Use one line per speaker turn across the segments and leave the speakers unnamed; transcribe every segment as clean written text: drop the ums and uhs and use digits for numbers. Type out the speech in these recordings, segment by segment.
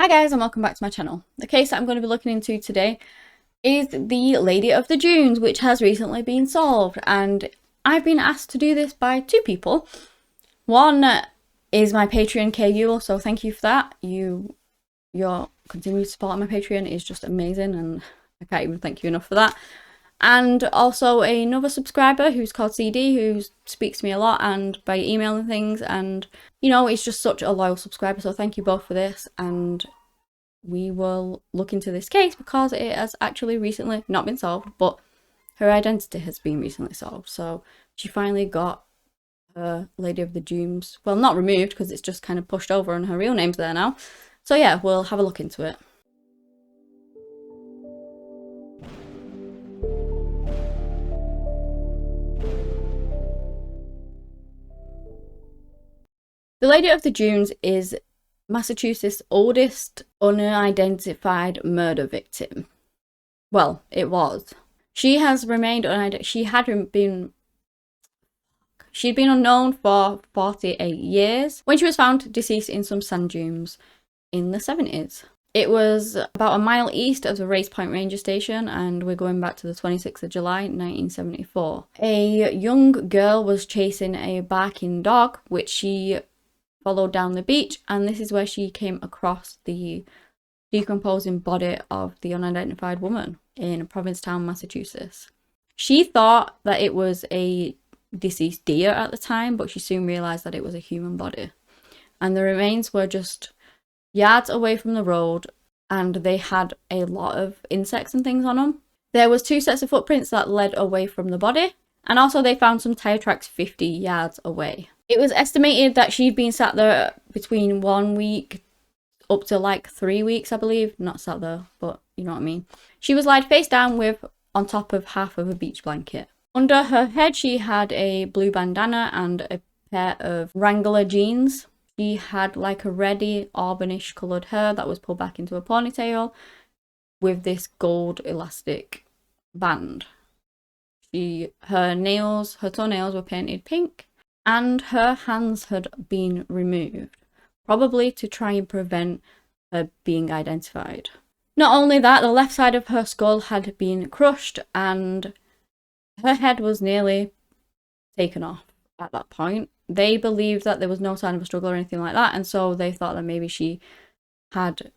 Hi guys and welcome back to my channel. The case that I'm going to be looking into today is the Lady of the Dunes, which has recently been solved, and I've been asked to do this by two people. One is my Patreon KU, so thank you for that. Your continued support on my Patreon is just amazing and I can't even thank you enough for that. And also another subscriber who's called CD, who speaks to me a lot and by email and things, and you know, it's just such a loyal subscriber, so thank you both for this. And we will look into this case because it has actually recently not been solved, but her identity has been recently solved. So she finally got her Lady of the Dunes, well, not removed because it's just kind of pushed over and her real name's there now. So yeah, we'll have a look into it. The Lady of the Dunes is Massachusetts' oldest unidentified murder victim. Well, it was. She has remained unidentified. She'd been unknown for 48 years when she was found deceased in some sand dunes in the 70s. It was about a mile east of the Race Point Ranger Station, and we're going back to the 26th of July, 1974. A young girl was chasing a barking dog, which she followed down the beach, and this is where she came across the decomposing body of the unidentified woman in Provincetown, Massachusetts. She thought that it was a deceased deer at the time, but she soon realized that it was a human body. And the remains were just yards away from the road, and they had a lot of insects and things on them. There was 2 sets of footprints that led away from the body, and also they found some tire tracks 50 yards away. It was estimated that she'd been sat there between 1 week up to like 3 weeks, I believe. Not sat there, but you know what I mean. She was laid face down with on top of half of a beach blanket. Under her head, she had a blue bandana and a pair of Wrangler jeans. She had like a reddy auburnish coloured hair that was pulled back into a ponytail with this gold elastic band. Her toenails were painted pink, and her hands had been removed, probably to try and prevent her being identified. Not only that, the left side of her skull had been crushed and her head was nearly taken off at that point. They believed that there was no sign of a struggle or anything like that, and so they thought that maybe she had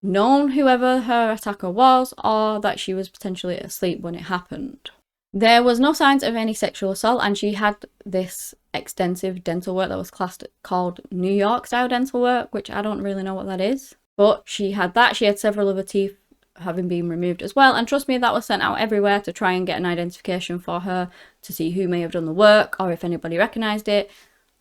known whoever her attacker was, or that she was potentially asleep when it happened. There was no signs of any sexual assault, and she had this extensive dental work that was called New York style dental work, which I don't really know what that is. But she had that. She had several other teeth having been removed as well, and trust me, that was sent out everywhere to try and get an identification for her, to see who may have done the work or if anybody recognized it,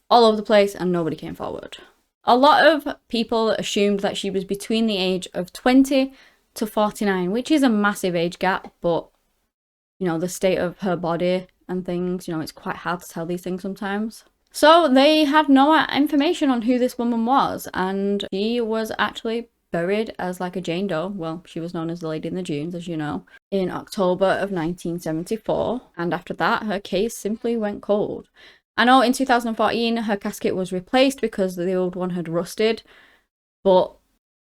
all over the place, and nobody came forward. A lot of people assumed that she was between the age of 20 to 49, which is a massive age gap, but you know, the state of her body and things, you know, it's quite hard to tell these things sometimes. So they had no information on who this woman was, and she was actually buried as like a Jane Doe. Well, she was known as the Lady in the Dunes, as you know, in October of 1974, and after that her case simply went cold. I know in 2014 her casket was replaced because the old one had rusted, but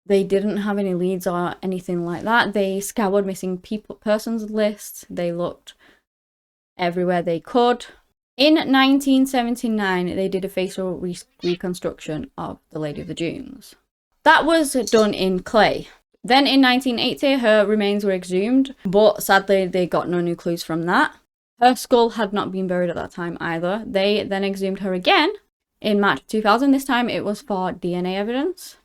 they didn't have any leads or anything like that. They scoured missing persons lists. They looked everywhere they could. In 1979, they did a facial reconstruction of the Lady of the Dunes. That was done in clay. Then in 1980, her remains were exhumed, but sadly they got no new clues from that. Her skull had not been buried at that time either. They then exhumed her again in March 2000. This time it was for DNA evidence.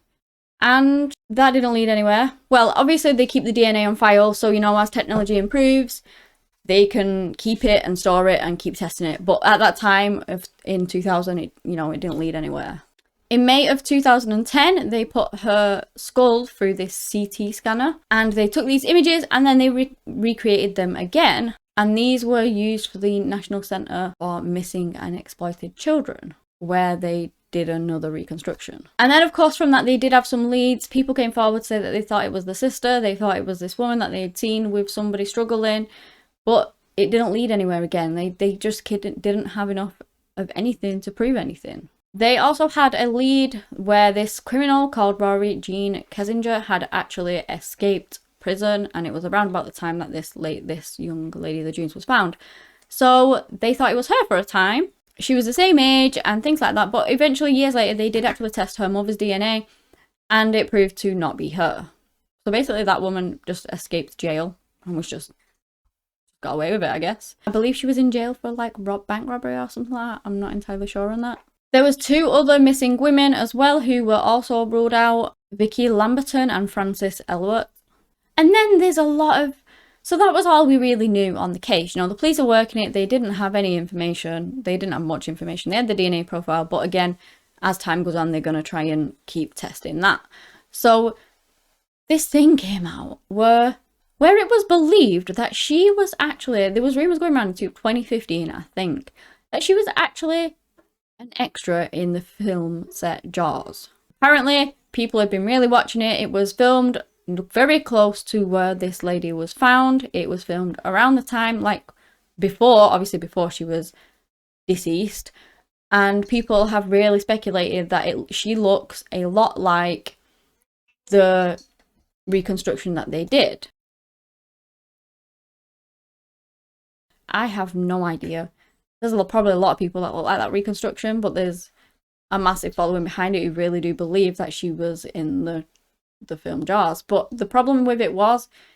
And that didn't lead anywhere. Well, obviously they keep the DNA on file, so you know, as technology improves, they can keep it and store it and keep testing it. But at that time, in 2000, it didn't lead anywhere. In May of 2010, they put her skull through this CT scanner, and they took these images and then they recreated them again. And these were used for the National Center for Missing and Exploited Children, where they did another reconstruction. And then of course from that they did have some leads. People came forward to say that they thought it was the sister, they thought it was this woman that they had seen with somebody struggling, but it didn't lead anywhere again. They just didn't have enough of anything to prove anything. They also had a lead where this criminal called Rory Jean Kessinger had actually escaped prison, and it was around about the time that this young lady of the Dunes was found. So they thought it was her for a time. She was the same age and things like that, but eventually years later they did actually test her mother's DNA and it proved to not be her. So basically that woman just escaped jail and was just got away with it, I guess. I believe she was in jail for like bank robbery or something like that. I'm not entirely sure on that. There was 2 other missing women as well who were also ruled out, Vicky Lamberton and Frances Elliott. And then there's a lot of... So that was all we really knew on the case. You know, the police are working it. They didn't have any information. They didn't have much information. They had the DNA profile. But again, as time goes on, they're going to try and keep testing that. So this thing came out where it was believed that she was actually... There was rumours going around in 2015, I think, that she was actually an extra in the film set Jaws. Apparently, people had been really watching it. It was filmed very close to where this lady was found. It was filmed around the time, like obviously before she was deceased. And people have really speculated that she looks a lot like the reconstruction that they did. I have no idea. There's probably a lot of people that look like that reconstruction, but there's a massive following behind it who really do believe that she was in the film Jaws. But the problem with it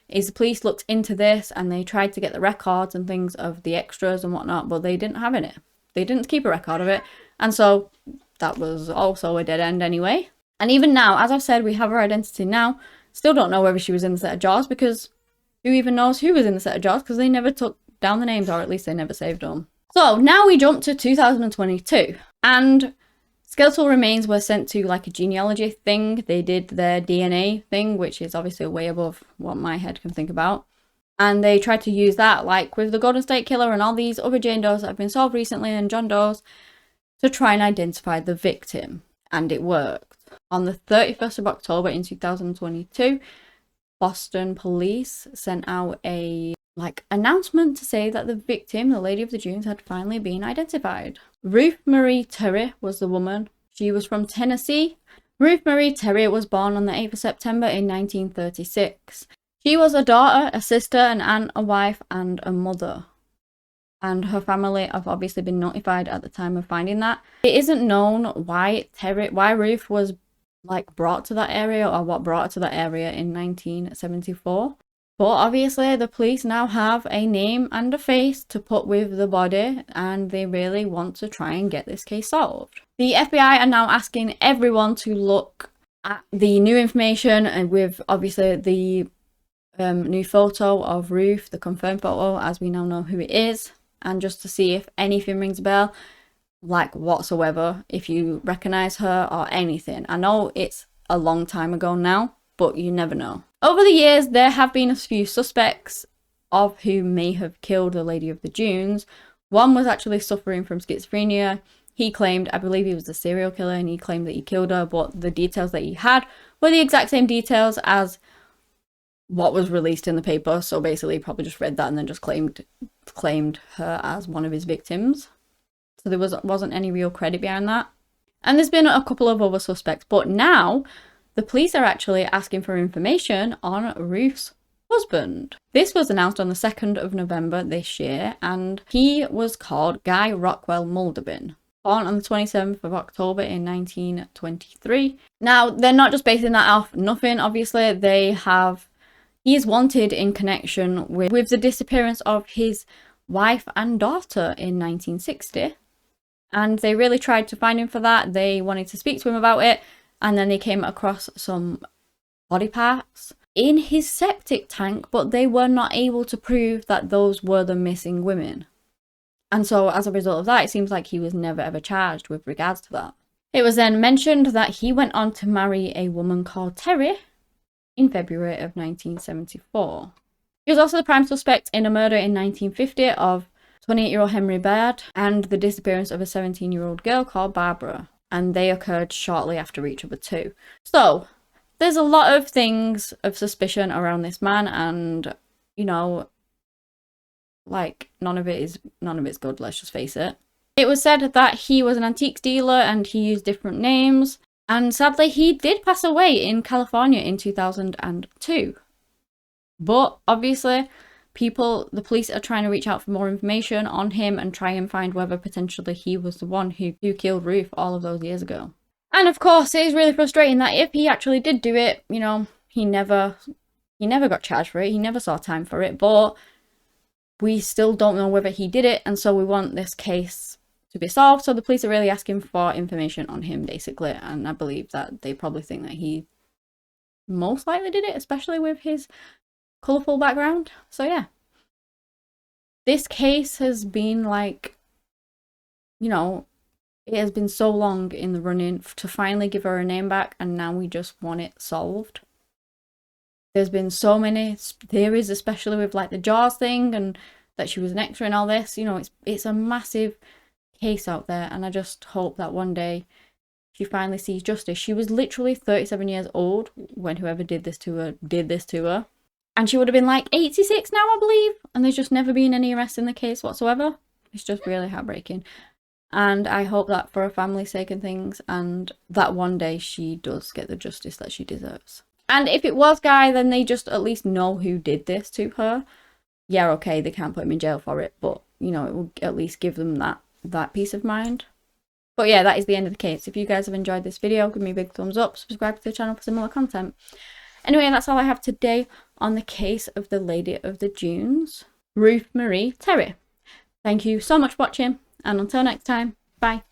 is the police looked into this and they tried to get the records and things of the extras and whatnot, but they didn't have it. They didn't keep a record of it, and so that was also a dead end anyway. And even now, as I've said, we have her identity now. Still don't know whether she was in the set of Jaws, because who even knows who was in the set of Jaws, because they never took down the names, or at least they never saved them. So now we jump to 2022, and skeletal remains were sent to like a genealogy thing. They did their DNA thing, which is obviously way above what my head can think about. And they tried to use that, like with the Golden State Killer and all these other Jane Does that have been solved recently, and John Does, to try and identify the victim. And it worked. On the 31st of October in 2022, Boston police sent out a announcement to say that the victim, the Lady of the Dunes, had finally been identified. Ruth Marie Terry was the woman. She was from Tennessee. Ruth Marie Terry was born on the 8th of September in 1936. She was a daughter, a sister, an aunt, a wife, and a mother. And her family have obviously been notified at the time of finding that. It isn't known why Ruth was brought to that area, or what brought her to that area in 1974. But obviously the police now have a name and a face to put with the body, and they really want to try and get this case solved. The FBI are now asking everyone to look at the new information, and with obviously the new photo of Ruth, the confirmed photo, as we now know who it is, and just to see if anything rings a bell, whatsoever, if you recognize her or anything. I know it's a long time ago now, but you never know. Over the years, there have been a few suspects of who may have killed the Lady of the Dunes. One was actually suffering from schizophrenia. He claimed, I believe he was a serial killer, and he claimed that he killed her, but the details that he had were the exact same details as what was released in the paper. So basically, he probably just read that and then just claimed her as one of his victims. So there wasn't any real credit behind that. And there's been a couple of other suspects, but now the police are actually asking for information on Ruth's husband. This was announced on the 2nd of November this year, and he was called Guy Rockwell Mulderbin, born on the 27th of October in 1923. Now, they're not just basing that off nothing, obviously. He is wanted in connection with the disappearance of his wife and daughter in 1960. And they really tried to find him for that. They wanted to speak to him about it. And then they came across some body parts in his septic tank, but they were not able to prove that those were the missing women. And so as a result of that, it seems like he was never ever charged with regards to that. It was then mentioned that he went on to marry a woman called Terry in February of 1974. He was also the prime suspect in a murder in 1950 of 28-year-old Henry Baird and the disappearance of a 17-year-old girl called Barbara. And they occurred shortly after each other too. So there's a lot of things of suspicion around this man, and none of it's good, let's just face it. It was said that he was an antiques dealer and he used different names. And sadly, he did pass away in California in 2002. But obviously, the police are trying to reach out for more information on him and try and find whether potentially he was the one who killed Ruth all of those years ago. And of course, it is really frustrating that if he actually did do it, you know, he never got charged for it. He never saw time for it. But we still don't know whether he did it. And so we want this case to be solved. So the police are really asking for information on him, basically. And I believe that they probably think that he most likely did it, especially with his colourful background. So yeah. This case has been like, you know, it has been so long in the running to finally give her name back, and now we just want it solved. There's been so many theories, especially with like the Jaws thing and that she was an extra and all this. You know, it's a massive case out there, and I just hope that one day she finally sees justice. She was literally 37 years old when whoever did this to her. And she would have been like 86 now, I believe. And there's just never been any arrest in the case whatsoever. It's just really heartbreaking. And I hope that for her family's sake and things, and that one day she does get the justice that she deserves. And if it was Guy, then they just at least know who did this to her. Yeah, okay, they can't put him in jail for it, but, you know, it will at least give them that peace of mind. But yeah, that is the end of the case. If you guys have enjoyed this video, give me a big thumbs up, subscribe to the channel for similar content. Anyway, that's all I have today on the case of the Lady of the Dunes, Ruth Marie Terry. Thank you so much for watching, and until next time, bye.